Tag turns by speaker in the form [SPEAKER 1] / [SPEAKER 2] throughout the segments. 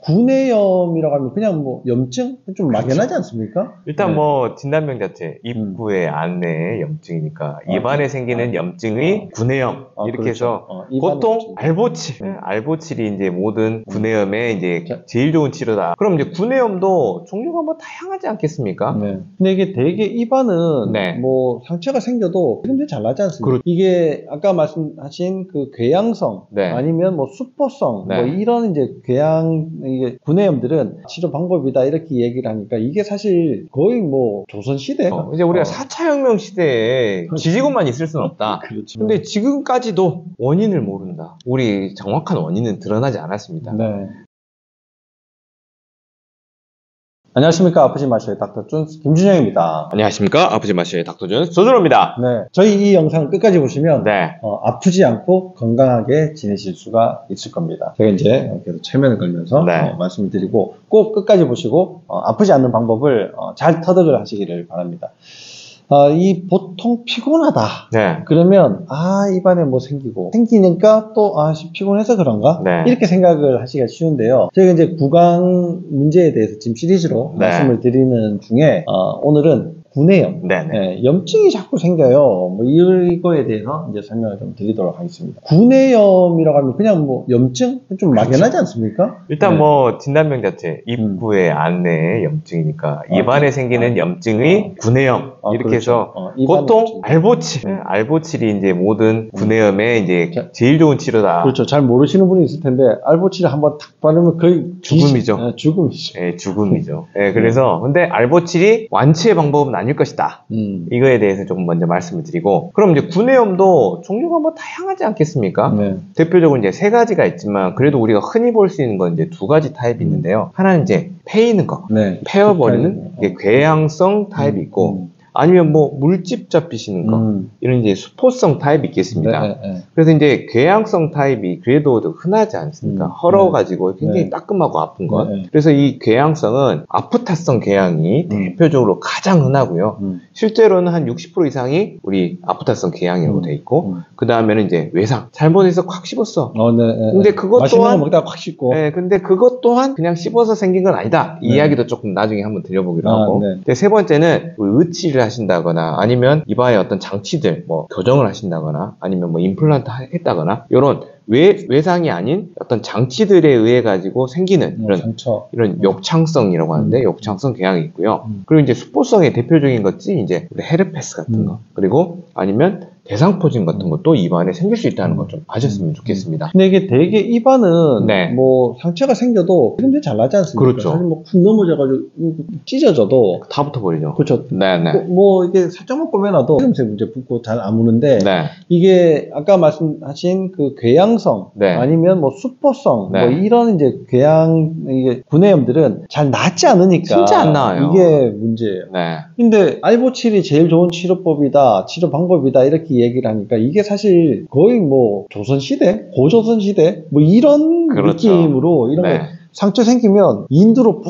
[SPEAKER 1] 구내염이라고 하면 그냥 뭐 염증? 좀 막연하지 않습니까?
[SPEAKER 2] 일단
[SPEAKER 1] 네.
[SPEAKER 2] 뭐 진단명 자체 입구의 안내의 염증이니까 입안에 생기는 염증의 구내염 이렇게 해서 보통 알보칠이 이제 모든 구내염의 이제 제일 좋은 치료다. 그럼 이제 구내염도 종류가 뭐 다양하지 않겠습니까?
[SPEAKER 1] 네. 근데 이게 되게 입안은
[SPEAKER 2] 네.
[SPEAKER 1] 뭐 상처가 생겨도 지금도 잘 나지 않습니까?
[SPEAKER 2] 그렇죠.
[SPEAKER 1] 이게 아까 말씀하신 그 궤양성
[SPEAKER 2] 네.
[SPEAKER 1] 아니면 뭐 수포성
[SPEAKER 2] 네.
[SPEAKER 1] 뭐 이런 이제 이게 구내염들은 치료 방법이다 이렇게 얘기를 하니까 이게 사실 거의 뭐 조선시대
[SPEAKER 2] 이제 우리가 4차 혁명 시대에 지지고만 있을 수는 없다.
[SPEAKER 1] 그렇죠.
[SPEAKER 2] 근데 지금까지도 원인을 모른다. 우리 정확한 원인은 드러나지 않았습니다.
[SPEAKER 1] 네. 안녕하십니까. 아프지 마셔의 닥터 존스 김준영입니다.
[SPEAKER 2] 안녕하십니까. 아프지 마셔의 닥터 존스 조준호입니다.
[SPEAKER 1] 네. 저희 이 영상을 끝까지 보시면
[SPEAKER 2] 네.
[SPEAKER 1] 아프지 않고 건강하게 지내실 수가 있을 겁니다. 제가 이제 계속 체면을 걸면서
[SPEAKER 2] 네.
[SPEAKER 1] 말씀을 드리고 꼭 끝까지 보시고 아프지 않는 방법을 잘 터득을 하시기를 바랍니다. 이 보통 피곤하다.
[SPEAKER 2] 네.
[SPEAKER 1] 그러면 입안에 뭐 생기니까 또 피곤해서 그런가?
[SPEAKER 2] 네.
[SPEAKER 1] 이렇게 생각을 하시기가 쉬운데요. 저희가 이제 구강 문제에 대해서 지금 시리즈로
[SPEAKER 2] 네.
[SPEAKER 1] 말씀을 드리는 중에 오늘은 구내염,
[SPEAKER 2] 네네.
[SPEAKER 1] 염증이 자꾸 생겨요. 뭐 이거에 대해서 이제 설명을 좀 드리도록 하겠습니다. 구내염이라고 하면 그냥 뭐 염증? 좀 막연하지 않습니까?
[SPEAKER 2] 일단 뭐 진단명 자체 입구의 안내의 염증이니까 입안에 생기는 염증의 구내염 이렇게 해서 보통 알보칠이 이제 모든 구내염의 이제 제일 좋은 치료다.
[SPEAKER 1] 그렇죠. 잘 모르시는 분이 있을 텐데 알보칠을 한번 탁 바르면 거의
[SPEAKER 2] 죽음이죠.
[SPEAKER 1] 죽음이죠.
[SPEAKER 2] 네, 죽음이죠. 네, 그래서 근데 알보칠이 완치의 방법은 아닐 것이다. 이거에 대해서 조금 먼저 말씀을 드리고, 그럼 이제 구내염도 종류가 뭐 다양하지 않겠습니까?
[SPEAKER 1] 네.
[SPEAKER 2] 대표적으로 이제 3가지가 있지만 그래도 우리가 흔히 볼 수 있는 건 이제 2가지 타입이 있는데요. 하나는 이제 패이는 거, 패어버리는 이게 궤양성 타입이 있고, 아니면 뭐 물집 잡히시는 거 이런 이제 수포성 타입이 있겠습니다. 그래서 이제 궤양성 타입이 그래도 흔하지 않습니까? 헐어가지고 굉장히 따끔하고 아픈 것. 그래서 이 궤양성은 아프타성 궤양이 대표적으로 가장 흔하고요. 실제로는 한 60% 이상이 우리 아프타성 궤양이라고 돼 있고, 그 다음에는 이제 외상, 잘못해서 콱 씹었어. 근데 그것
[SPEAKER 1] 맛있는
[SPEAKER 2] 또한
[SPEAKER 1] 거 먹다가 콱 씹고.
[SPEAKER 2] 근데 그것 또한 그냥 씹어서 생긴 건 아니다. 이 이야기도 조금 나중에 한번 드려보기로 하고. 근데 3번째는 의치를 하신다거나 아니면 입안에 어떤 장치들 뭐 교정을 하신다거나 아니면 뭐 임플란트 했다거나 이런 외상이 아닌 어떤 장치들에 의해 가지고 생기는 이런 욕창성이라고 하는데 욕창성 궤양이 있고요. 그리고 이제 수포성의 대표적인 것이 이제 헤르페스 같은 거, 그리고 아니면 대상포진 같은 것도 입안에 생길 수 있다는 것 좀 아셨으면 좋겠습니다.
[SPEAKER 1] 근데 이게 되게 입안은 뭐 상처가 생겨도 지금도 잘 나지 않습니까?
[SPEAKER 2] 그렇죠.
[SPEAKER 1] 사실 뭐 푹 넘어져가지고 찢어져도
[SPEAKER 2] 다 붙어버리죠.
[SPEAKER 1] 그렇죠.
[SPEAKER 2] 네네.
[SPEAKER 1] 뭐 이게 살짝만 꼬매놔도 새 문제 붙고 잘 아무는데 이게 아까 말씀하신 그 궤양성 아니면 뭐 수포성 뭐 이런 이제 이게 구내염들은 잘 낫지 않으니까
[SPEAKER 2] 진짜 안 나와요.
[SPEAKER 1] 이게 문제예요. 근데 알보칠이 제일 좋은 치료법이다, 치료 방법이다 이렇게 얘기를 하니까 이게 사실 거의 뭐 조선시대, 고조선시대 뭐 이런 느낌으로 이런 거 상처 생기면 인두로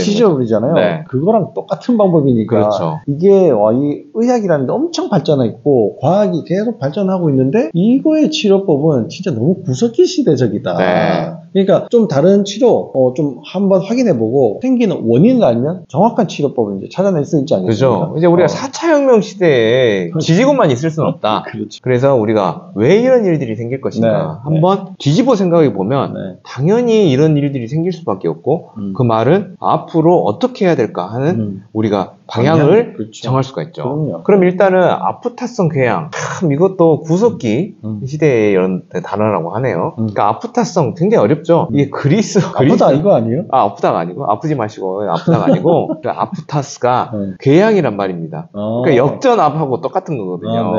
[SPEAKER 1] 찢어버리잖아요. 그거랑 똑같은 방법이니까 이게 이 의학이라는 게 엄청 발전했고 과학이 계속 발전하고 있는데 이거의 치료법은 진짜 너무 구석기 시대적이다. 그러니까 좀 다른 치료 좀 한번 확인해보고 생기는 원인을 알면 정확한 치료법을 이제 찾아낼 수 있지 않겠습니까?
[SPEAKER 2] 그죠. 이제 우리가 4차 혁명 시대에 지지고만 있을 수는 없다. 그래서 우리가 왜 이런 일들이 생길 것인가 한번 뒤집어 생각해 보면 당연히 이런 일들이 생길 수밖에 없고 그 말은 앞으로 어떻게 해야 될까 하는 우리가 방향을 정할 수가 있죠. 그럼 일단은 아프타성 궤양, 참 이것도 구석기 시대의 이런 단어라고 하네요. 그러니까 아프타성 굉장히 어렵죠. 이게
[SPEAKER 1] 아프다 이거 아니에요?
[SPEAKER 2] 아프다가 아니고 아프지 마시고 아프다가 아니고 아프타스가 궤양이란 말입니다. 그러니까 역전압하고 똑같은 거거든요.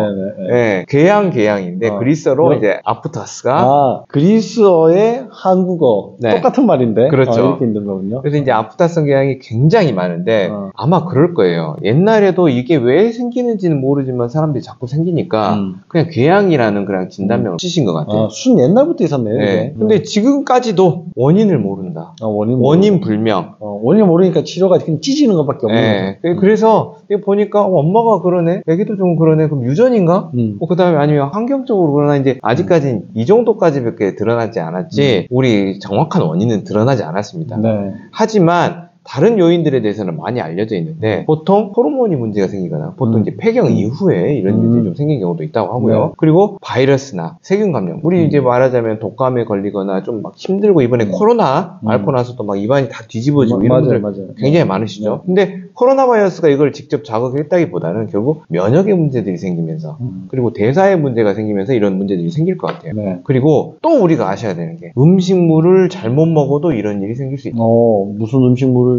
[SPEAKER 2] 궤양인데 그리스어로 이제 아프타스가
[SPEAKER 1] 그리스어의 한국어 똑같은 말인데 이렇게 있는 거군요.
[SPEAKER 2] 그래서 이제 아프타성 궤양이 굉장히 많은데 아마 그럴 거예요. 거예요. 옛날에도 이게 왜 생기는지는 모르지만 사람들이 자꾸 생기니까 그냥 궤양이라는 그냥 진단명을 치신 것 같아요.
[SPEAKER 1] 순 옛날부터 있었네요.
[SPEAKER 2] 네. 근데 지금까지도 원인을 모른다. 원인 불명.
[SPEAKER 1] 원인 모르니까 치료가 그냥 찢어지는 것밖에 없는
[SPEAKER 2] 거죠. 그래서 보니까 엄마가 그러네, 애기도 좀 그러네, 그럼 유전인가? 그 다음에 아니면 환경적으로 그러나, 이제 아직까지는 이 정도까지밖에 드러나지 않았지 우리 정확한 원인은 드러나지 않았습니다.
[SPEAKER 1] 네.
[SPEAKER 2] 하지만 다른 요인들에 대해서는 많이 알려져 있는데, 보통 호르몬이 문제가 생기거나 보통 이제 폐경 이후에 이런 일들이 좀 생긴 경우도 있다고 하고요.
[SPEAKER 1] 네.
[SPEAKER 2] 그리고 바이러스나 세균 감염, 우리 이제 말하자면 독감에 걸리거나 좀 막 힘들고, 이번에 코로나 앓고 나서도 막 입안이 다 뒤집어지고 이런 분들 굉장히 많으시죠. 근데 코로나 바이러스가 이걸 직접 자극했다기보다는 결국 면역의 문제들이 생기면서 그리고 대사의 문제가 생기면서 이런 문제들이 생길 것 같아요.
[SPEAKER 1] 네.
[SPEAKER 2] 그리고 또 우리가 아셔야 되는 게, 음식물을 잘못 먹어도 이런 일이 생길 수 있다.
[SPEAKER 1] 무슨 음식물을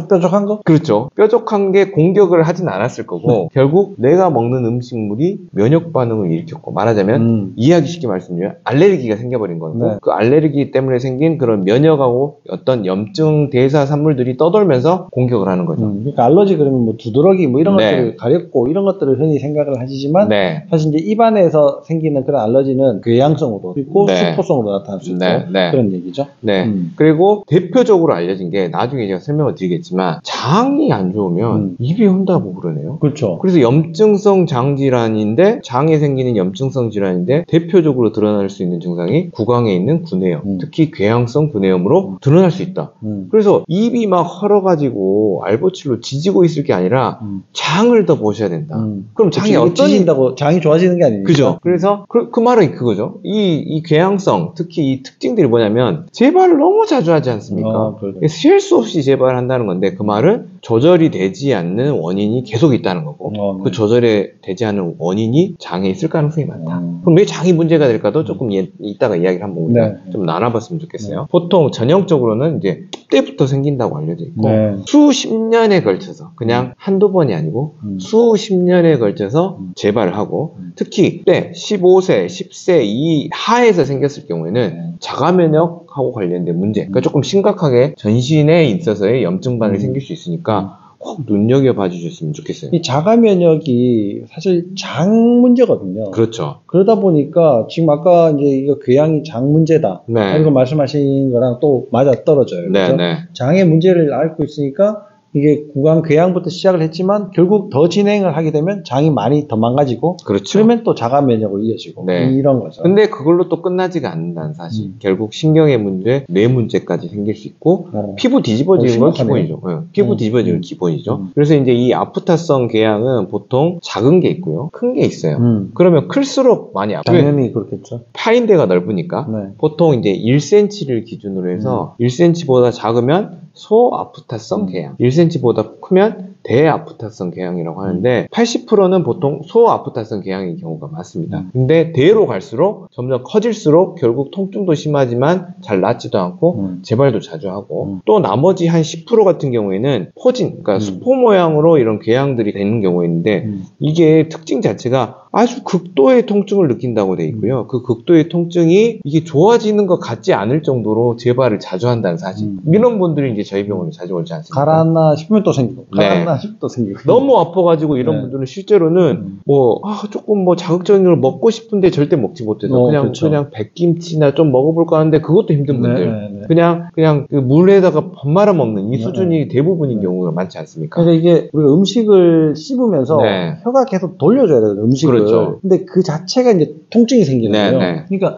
[SPEAKER 1] 뾰족한 거?
[SPEAKER 2] 그렇죠. 뾰족한 게 공격을 하진 않았을 거고 결국 내가 먹는 음식물이 면역 반응을 일으켰고, 말하자면 이해하기 쉽게 말씀드리면 알레르기가 생겨버린 거고,
[SPEAKER 1] 네.
[SPEAKER 2] 그 알레르기 때문에 생긴 그런 면역하고 어떤 염증 대사 산물들이 떠돌면서 공격을 하는 거죠.
[SPEAKER 1] 그러니까 알러지 그러면 뭐 두드러기 뭐 이런 것들을 가렵고 이런 것들을 흔히 생각을 하시지만 사실 이제 입안에서 생기는 그런 알러지는 궤양성으로 그리고 수포성으로 나타날 수 있고 그런 얘기죠.
[SPEAKER 2] 그리고 대표적으로 알려진 게, 나중에 제가 설명을 드리겠지만, 장이 안 좋으면 입이 혼다고 그러네요.
[SPEAKER 1] 그렇죠.
[SPEAKER 2] 그래서 염증성 장질환인데, 장에 생기는 염증성 질환인데 대표적으로 드러날 수 있는 증상이 구강에 있는 구내염, 특히 궤양성 구내염으로 드러날 수 있다. 그래서 입이 막 헐어가지고 알보칠로 지지고 있을 게 아니라 장을 더 보셔야 된다. 그럼 장이
[SPEAKER 1] 어떠진다고 장이 좋아지는 게 아니니까.
[SPEAKER 2] 그죠. 그래서 그 말은 그거죠. 이 궤양성, 특히 이 특징들이 뭐냐면 재발을 너무 자주 하지 않습니까? 쉴 수 없이 재발한다는 건데, 그 말은 조절이 되지 않는 원인이 계속 있다는 거고, 그 조절이 되지 않는 원인이 장에 있을 가능성이 많다. 그럼 왜 장이 문제가 될까도 조금 이따가 이야기를 한번 우리가 좀 나눠봤으면 좋겠어요. 보통 전형적으로는 이제 때부터 생긴다고 알려져 있고 수십 년에 걸쳐서, 그냥 한두 번이 아니고 수십 년에 걸쳐서 재발을 하고, 특히 때 15세, 10세 이 하에서 생겼을 경우에는 자가면역하고 관련된 문제, 그러니까 조금 심각하게 전신에 있어서의 염증 반응이 생길 수 있으니까 꼭 눈여겨봐 주셨으면 좋겠어요.
[SPEAKER 1] 이 자가면역이 사실 장 문제거든요.
[SPEAKER 2] 그렇죠.
[SPEAKER 1] 그러다 보니까 지금 아까 이제 이거 궤양이 장 문제다 이거 말씀하신 거랑 또 맞아 떨어져요. 그렇죠? 장의 문제를 앓고 있으니까 이게 구강 궤양부터 시작을 했지만 결국 더 진행을 하게 되면 장이 많이 더 망가지고, 그러면 또 자가 면역으로 이어지고 이런 거죠.
[SPEAKER 2] 근데 그걸로 또 끝나지가 않는다는 사실. 결국 신경의 문제, 뇌 문제까지 생길 수 있고, 피부 뒤집어지는 건 기본이죠. 피부 뒤집어지는 건 기본이죠. 그래서 이제 이 아프타성 궤양은 보통 작은 게 있고요, 큰 게 있어요. 그러면 클수록 많이 아파요.
[SPEAKER 1] 당연히 그렇겠죠.
[SPEAKER 2] 파인대가 넓으니까 보통 이제 1cm를 기준으로 해서 1cm보다 작으면 소아프타성 궤양, 1cm보다 크면 대아프타성 궤양이라고 하는데 80%는 보통 소아프타성 궤양인 경우가 많습니다. 근데 대로 갈수록 점점 커질수록 결국 통증도 심하지만 잘 낫지도 않고 재발도 자주 하고, 또 나머지 한 10% 같은 경우에는 포진, 그러니까 수포 모양으로 이런 궤양들이 되는 경우가 있는데 이게 특징 자체가 아주 극도의 통증을 느낀다고 돼 있고요. 그 극도의 통증이 이게 좋아지는 것 같지 않을 정도로 재발을 자주 한다는 사실. 이런 분들이 이제 저희 병원에 자주 오지 않습니까?
[SPEAKER 1] 가라앉나 싶으면 또 생기고, 가라앉나 싶으면 또 생기고.
[SPEAKER 2] 너무 아파가지고 이런 분들은 실제로는 조금 자극적인 걸 먹고 싶은데 절대 먹지 못해서 그냥 백김치나 좀 먹어볼까 하는데 그것도 힘든 분들. 그냥 그 물에다가 밥 말아 먹는 이 수준이 대부분인 경우가 많지 않습니까?
[SPEAKER 1] 그러니까 이게 우리가 음식을 씹으면서 혀가 계속 돌려줘야 돼요, 음식을. 근데 그 자체가 이제 통증이 생기는 거예요. 그러니까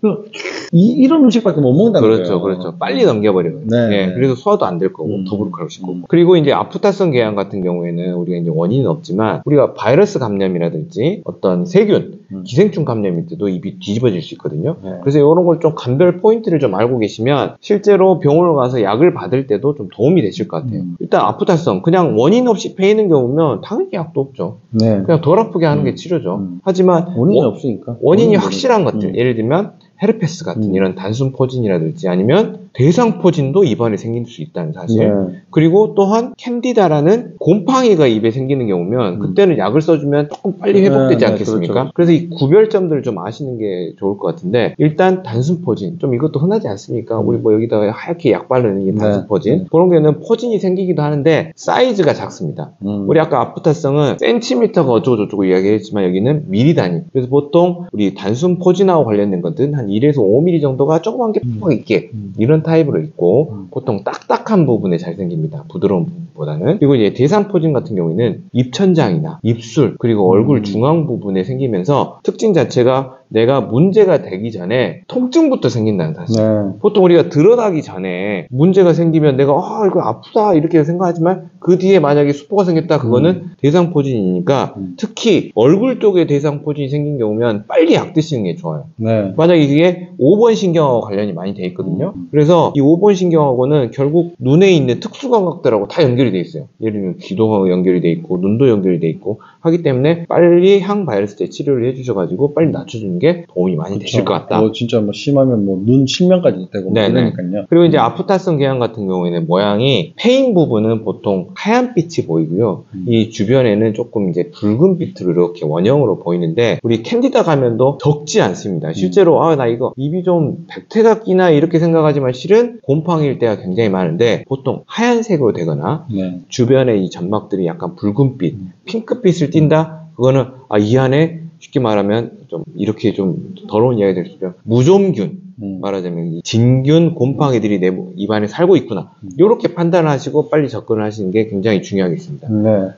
[SPEAKER 1] 이런 음식밖에 못 먹는다는 거예요.
[SPEAKER 2] 그렇죠. 빨리 넘겨버려요. 그래서 소화도 안 될 거고 더부룩하고 싶고. 그리고 이제 아프타성 궤양 같은 경우에는 우리가 이제 원인은 없지만 우리가 바이러스 감염이라든지 어떤 세균, 기생충 감염일 때도 입이 뒤집어질 수 있거든요. 그래서 이런 걸 좀 감별 포인트를 좀 알고 계시면 실제로 병원을 가서 약을 받을 때도 좀 도움이 되실 것 같아요. 일단 아프타성, 그냥 원인 없이 패이는 경우면 당연히 약도 없죠. 그냥 덜 아프게 하는 게 치료죠. 하지만
[SPEAKER 1] 원인이 없으니까.
[SPEAKER 2] 원인이 확실한 것들, 예를 들면 헤르페스 같은 이런 단순 포진이라든지 아니면 대상 포진도 입안에 생길 수 있다는 사실. 그리고 또한 캔디다라는 곰팡이가 입에 생기는 경우면 그때는 약을 써주면 조금 빨리 회복되지 않겠습니까?
[SPEAKER 1] 그렇죠.
[SPEAKER 2] 그래서 이 구별점들을 좀 아시는 게 좋을 것 같은데, 일단 단순 포진, 좀 이것도 흔하지 않습니까? 우리 뭐 여기다가 하얗게 약 바르는 게 단순 포진. 그런 경우는 포진이 생기기도 하는데 사이즈가 작습니다. 우리 아까 아프타성은 센티미터가 어쩌고저쩌고 이야기했지만 여기는 미리 단위. 그래서 보통 우리 단순 포진하고 관련된 것들은 한 1에서 5mm 정도가 조그만 게 푹 있게 이런 타입으로 있고, 보통 딱딱한 부분에 잘 생깁니다. 부드러운 부분보다는. 그리고 이제 대상 포진 같은 경우에는 입천장이나 입술 그리고 얼굴 중앙 부분에 생기면서 특징 자체가 내가 문제가 되기 전에 통증부터 생긴다는 사실. 보통 우리가 드러나기 전에 문제가 생기면 내가 이거 아프다 이렇게 생각하지만 그 뒤에 만약에 수포가 생겼다, 그거는 대상포진이니까 특히 얼굴 쪽에 대상포진이 생긴 경우면 빨리 약 드시는 게 좋아요. 만약에 이게 5번 신경하고 관련이 많이 돼 있거든요. 그래서 이 5번 신경하고는 결국 눈에 있는 특수감각들하고 다 연결이 돼 있어요. 예를 들면 귀도 연결이 돼 있고 눈도 연결이 돼 있고 하기 때문에 빨리 항바이러스 제 치료를 해주셔가지고 빨리 낮춰주는 게 도움이 많이 되실 것 같다.
[SPEAKER 1] 진짜 뭐 심하면 뭐 눈 실명까지 되고 그러니까요.
[SPEAKER 2] 그리고 이제 아프타성 궤양 같은 경우에는 모양이 페인 부분은 보통 하얀빛이 보이고요. 이 주변에는 조금 이제 붉은빛으로 이렇게 원형으로 보이는데, 우리 캔디다 가면도 적지 않습니다. 실제로 나 이거 입이 좀 백태가 끼나 이렇게 생각하지만 실은 곰팡이일 때가 굉장히 많은데, 보통 하얀색으로 되거나 주변에 이 점막들이 약간 붉은빛, 핑크빛을 띈다? 그거는 이 안에 쉽게 말하면 좀 이렇게 좀 더러운 이야기 될 수 있어요. 무좀균, 말하자면 진균 곰팡이들이 내 입안에 살고 있구나, 이렇게 판단하시고 빨리 접근을 하시는 게 굉장히 중요하겠습니다.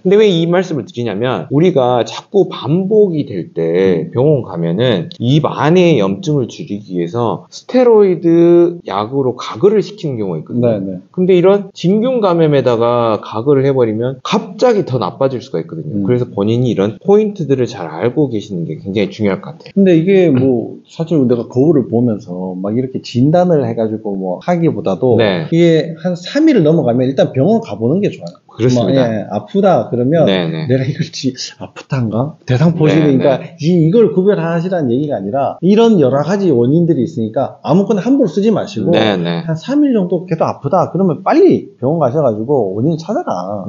[SPEAKER 2] 근데 왜 이 말씀을 드리냐면, 우리가 자꾸 반복이 될 때 병원 가면은 입 안에 염증을 줄이기 위해서 스테로이드 약으로 가글을 시키는 경우가 있거든요. 근데 이런 진균 감염에다가 가글을 해버리면 갑자기 더 나빠질 수가 있거든요. 그래서 본인이 이런 포인트들을 잘 알고 계시는 게 굉장히 중요할 것 같아요.
[SPEAKER 1] 근데 이게 뭐 사실 내가 거울을 보면서 막 이렇게 진단을 해가지고 뭐 하기보다도 이게 한 3일을 넘어가면 일단 병원 가보는 게 좋아요.
[SPEAKER 2] 그렇습니다.
[SPEAKER 1] 아프다 그러면 내가 이걸지 아프단가? 대상포진이니까 이걸 구별하시라는 얘기가 아니라 이런 여러 가지 원인들이 있으니까 아무거나 함부로 쓰지 마시고 한 3일 정도 계속 아프다 그러면 빨리 병원 가셔가지고 원인 찾아라.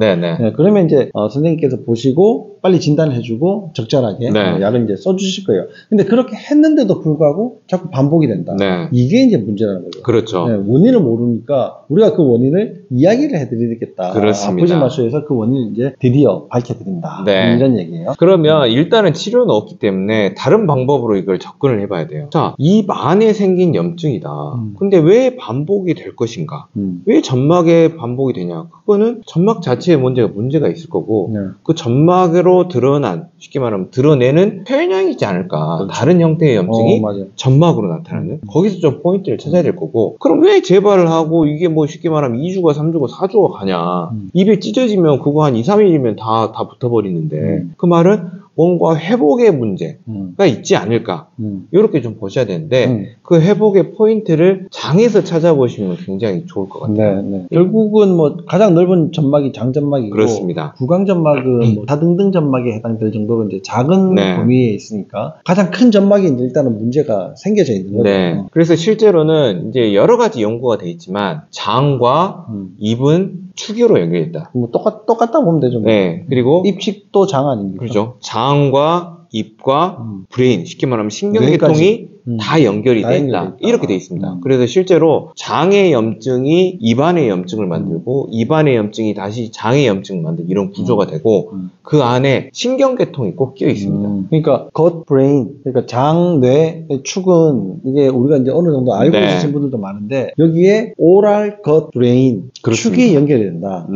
[SPEAKER 1] 그러면 이제 선생님께서 보시고 빨리 진단을 해주고 적절하게 약을 이제 써주실 거예요. 근데 그렇게 했는데도 불구하고 자꾸 반복이 된다. 이게 이제 문제라는 거죠.
[SPEAKER 2] 그렇죠.
[SPEAKER 1] 원인을 모르니까 우리가 그 원인을 이야기를 해드리겠다.
[SPEAKER 2] 그렇습니다.
[SPEAKER 1] 마쇼에서 그 원인을 이제 드디어 밝혀드린다. 이런 얘기예요.
[SPEAKER 2] 그러면 일단은 치료는 없기 때문에 다른 방법으로 이걸 접근을 해봐야 돼요. 자, 입 안에 생긴 염증이다. 근데 왜 반복이 될 것인가? 왜 점막에 반복이 되냐? 그거는 점막 자체에 문제가 있을 거고 그 점막으로 드러난, 쉽게 말하면 드러내는 표현형이지 않을까. 다른 형태의 염증이 점막으로 나타나는, 거기서 좀 포인트를 찾아야 될 거고, 그럼 왜 재발을 하고 이게 뭐 쉽게 말하면 2주가 3주가 4주가 가냐. 입에 찢어지면 그거 한 2, 3일이면 다 붙어버리는데 그 말은 뭔가 회복의 문제가 있지 않을까, 이렇게 좀 보셔야 되는데 그 회복의 포인트를 장에서 찾아보시면 굉장히 좋을 것 같아요.
[SPEAKER 1] 결국은 뭐 가장 넓은 점막이 장점막이고,
[SPEAKER 2] 그렇습니다.
[SPEAKER 1] 구강점막은 뭐 다등등 점막에 해당될 정도로 이제 작은 범위에 있으니까 가장 큰 점막이 일단은 문제가 생겨져 있는 거죠.
[SPEAKER 2] 그래서 실제로는 이제 여러 가지 연구가 돼 있지만 장과 입은 축으로 연결했다.
[SPEAKER 1] 뭐 똑같다 보면 되죠.
[SPEAKER 2] 그리고
[SPEAKER 1] 입식도 장 아닙니까?
[SPEAKER 2] 그렇죠. 장과 입과 브레인, 쉽게 말하면 신경계통이 다 연결이 돼 있다. 이렇게 돼 있습니다. 그래서 실제로 장의 염증이 입안의 염증을 만들고 입안의 염증이 다시 장의 염증을 만들고 이런 구조가 되고 그 안에 신경계통이 꼭 끼어 있습니다.
[SPEAKER 1] 그러니까 gut brain, 그러니까 장, 뇌, 축은 이게 우리가 이제 어느 정도 알고 계신 분들도 많은데 여기에 oral gut brain 축이 연결이 된다.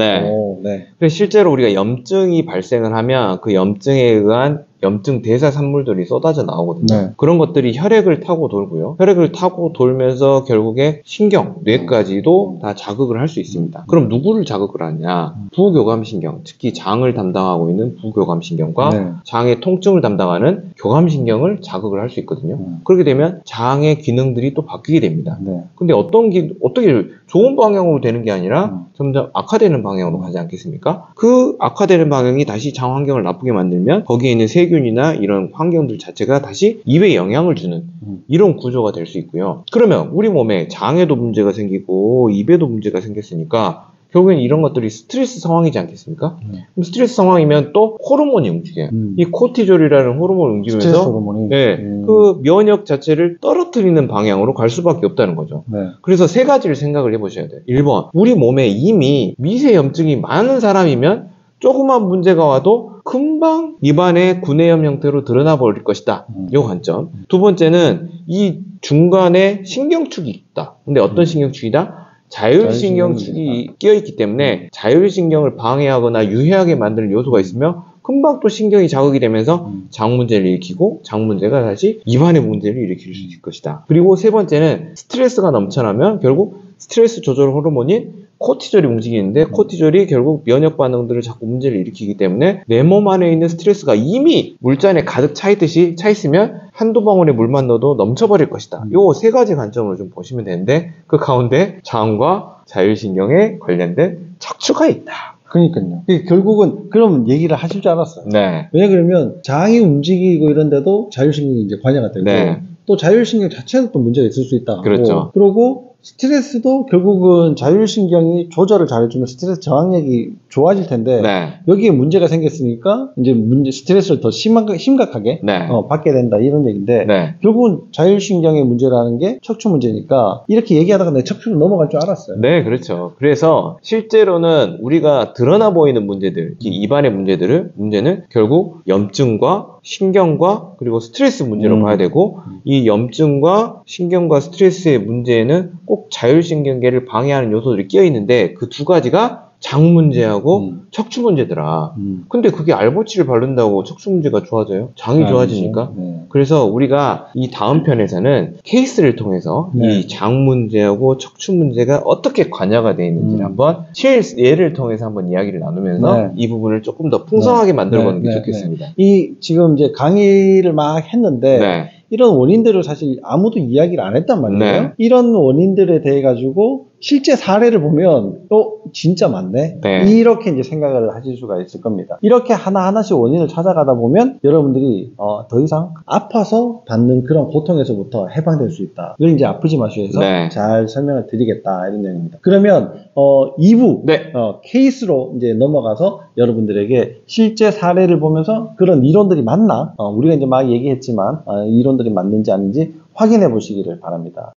[SPEAKER 2] 그래서 실제로 우리가 염증이 발생을 하면 그 염증에 의한 염증 대사 산물들이 쏟아져 나오거든요. 그런 것들이 혈액을 타고 돌고요. 혈액을 타고 돌면서 결국에 신경, 뇌까지도 다 자극을 할 수 있습니다. 그럼 누구를 자극을 하냐? 부교감신경, 특히 장을 담당하고 있는 부교감신경과 장의 통증을 담당하는 교감신경을 자극을 할 수 있거든요. 그렇게 되면 장의 기능들이 또 바뀌게 됩니다. 근데 어떻게 좋은 방향으로 되는 게 아니라 점점 악화되는 방향으로 가지 않겠습니까? 그 악화되는 방향이 다시 장 환경을 나쁘게 만들면 거기에 있는 세균이나 이런 환경들 자체가 다시 입에 영향을 주는 이런 구조가 될 수 있고요. 그러면 우리 몸에 장에도 문제가 생기고 입에도 문제가 생겼으니까 결국엔 이런 것들이 스트레스 상황이지 않겠습니까? 그럼 스트레스 상황이면 또 호르몬이 움직여요. 이 코티졸이라는 호르몬을 움직이면서
[SPEAKER 1] 스트레스 호르몬이.
[SPEAKER 2] 네, 그 면역 자체를 떨어뜨리는 방향으로 갈 수밖에 없다는 거죠.
[SPEAKER 1] 네.
[SPEAKER 2] 그래서 세 가지를 생각을 해보셔야 돼요. 1번, 우리 몸에 이미 미세염증이 많은 사람이면 조그만 문제가 와도 금방 입안에 구내염 형태로 드러나 버릴 것이다. 요 관점. 두 번째는 이 중간에 신경축이 있다. 근데 어떤 신경축이다? 자율신경축이 끼어있기 때문에 자율신경을 방해하거나 유해하게 만드는 요소가 있으며 금방 또 신경이 자극이 되면서 장 문제를 일으키고 장 문제가 다시 입안의 문제를 일으킬 수 있을 것이다. 그리고 세 번째는 스트레스가 넘쳐나면 결국 스트레스 조절 호르몬인 코티졸이 움직이는데 코티졸이 결국 면역 반응들을 자꾸 문제를 일으키기 때문에 내 몸 안에 있는 스트레스가 이미 물잔에 가득 차 있으면 한두 방울의 물만 넣어도 넘쳐버릴 것이다. 요 세 가지 관점으로 좀 보시면 되는데 그 가운데 장과 자율신경에 관련된 척추가 있다.
[SPEAKER 1] 그러니까요. 결국은 그럼 얘기를 하실 줄 알았어요.
[SPEAKER 2] 네.
[SPEAKER 1] 왜 그러면 장이 움직이고 이런데도 자율신경이 이제 관여가 되고
[SPEAKER 2] 네.
[SPEAKER 1] 또 자율신경 자체도 또 문제가 있을 수 있다.
[SPEAKER 2] 그렇죠.
[SPEAKER 1] 그리고 스트레스도 결국은 자율신경이 조절을 잘해주면 스트레스 저항력이 좋아질 텐데
[SPEAKER 2] 네.
[SPEAKER 1] 여기에 문제가 생겼으니까 이제 스트레스를 더 심각하게
[SPEAKER 2] 네.
[SPEAKER 1] 받게 된다 이런 얘기인데
[SPEAKER 2] 네.
[SPEAKER 1] 결국은 자율신경의 문제라는 게 척추 문제니까 이렇게 얘기하다가 내 척추로 넘어갈 줄 알았어요.
[SPEAKER 2] 네, 그렇죠. 그래서 실제로는 우리가 드러나 보이는 문제들, 입안의 문제는 결국 염증과 신경과 그리고 스트레스 문제로 봐야 되고 이 염증과 신경과 스트레스의 문제에는 꼭 자율신경계를 방해하는 요소들이 끼어 있는데 그 두 가지가 장 문제하고 척추 문제더라. 근데 그게 알보치를 바른다고 척추 문제가 좋아져요? 장이 좋아지니까?
[SPEAKER 1] 네.
[SPEAKER 2] 그래서 우리가 이 다음 편에서는 케이스를 통해서 이 장 문제하고 척추 문제가 어떻게 관여가 되어 있는지를 한번 실예를 통해서 한번 이야기를 나누면서 이 부분을 조금 더 풍성하게 만들어보는 게 좋겠습니다.
[SPEAKER 1] 이 지금 이제 강의를 막 했는데 이런 원인들을 사실 아무도 이야기를 안 했단 말이에요. 이런 원인들에 대해 가지고 실제 사례를 보면 진짜 많네. 이렇게 이제 생각을 하실 수가 있을 겁니다. 이렇게 하나하나씩 원인을 찾아가다 보면 여러분들이 더 이상 아파서 받는 그런 고통에서부터 해방될 수 있다. 이걸 이제 아프지 마시면서 잘 설명을 드리겠다 이런 내용입니다. 그러면 2부 케이스로 이제 넘어가서 여러분들에게 실제 사례를 보면서 그런 이론들이 맞나? 우리가 이제 막 얘기했지만 이론들이 맞는지 아닌지 확인해 보시기를 바랍니다.